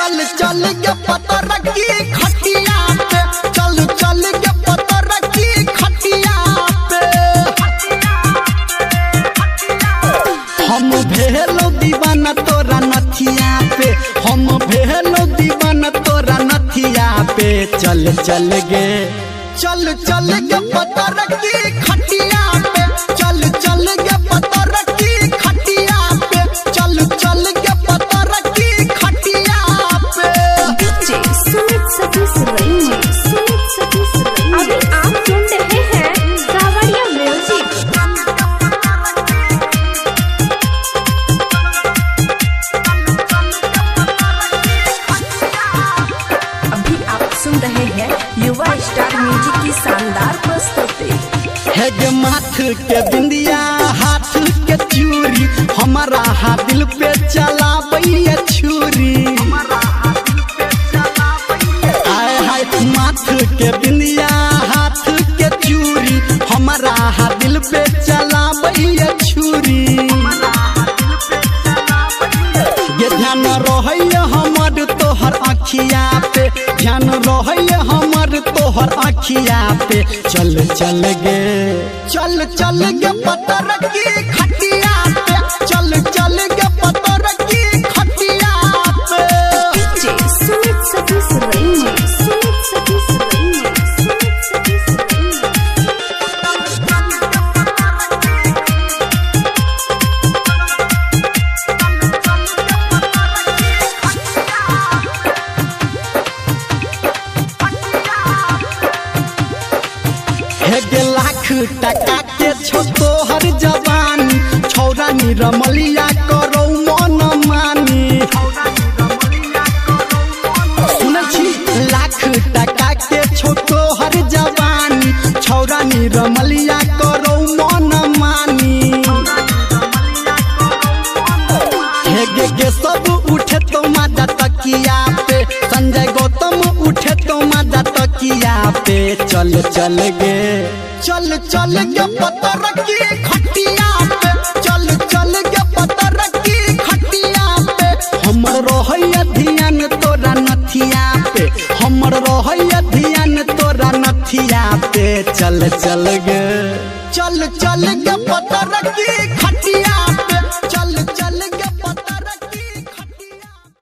चल चल के पता रखी खटिया पे, चल चल के पता रखी खटिया पे। हम भेलो दीवाना तोरा नथिया पे, हम भेलो दीवाना तोरा नथिया पे। चल चल गे चल चल के पता रखी खटिया पे, चल चल के पता रखी खटिया पे, चल चल के पता रखी खटिया पे। डीजे सुमित सतीश रैनी, सुमित सतीश रैनी। अभी आप सुन रहे हैं कावड़िया म्यूजिक। अभी आप सुन रहे हैं युवा स्टार म्यूजिक की शानदार प्रस्तुति। है गे माथ के बिंदिया हाथ के चूड़ी, हमारा हाथ दिल पे चलाबैया छुरी। आय हाय माथ के बिंदिया हाथ के चूड़ी, हमारा हाथ दिल पे चलाबैया छुरी। ये ध्यान रहे हमर तोहर अखिया पे, ध्यान रहे हमर तोहर अखिया पे। चल चल गे चल चल गे पता रखी खटिया पे, चल चल गे पता रखी खटिया पे। डीजे सुमित सतीश रैनी, सुमित सतीश रैनी, सुमित सतीश रैनी। हे गे लाख टका के छो तोहर जवानी, छौरा निरमलिया करो मन मानी। सुन छी लाख टका के छो तोहर जवानी, छौरा निरमलिया करो मन मानी। हे गे सब उठे तो मादा तकिया पे, संजय गौतम उठे तो मादा तकिया पे। चल चल गे चल चल गे पता रखी खटिया पे, चल चल गे पता रखी खटिया पे। हमर रहैया ध्यान तोरा नथिया पे, हमर रहैया ध्यान तोरा नथिया पे। चल चल गे चल चल गे पता रखी खटिया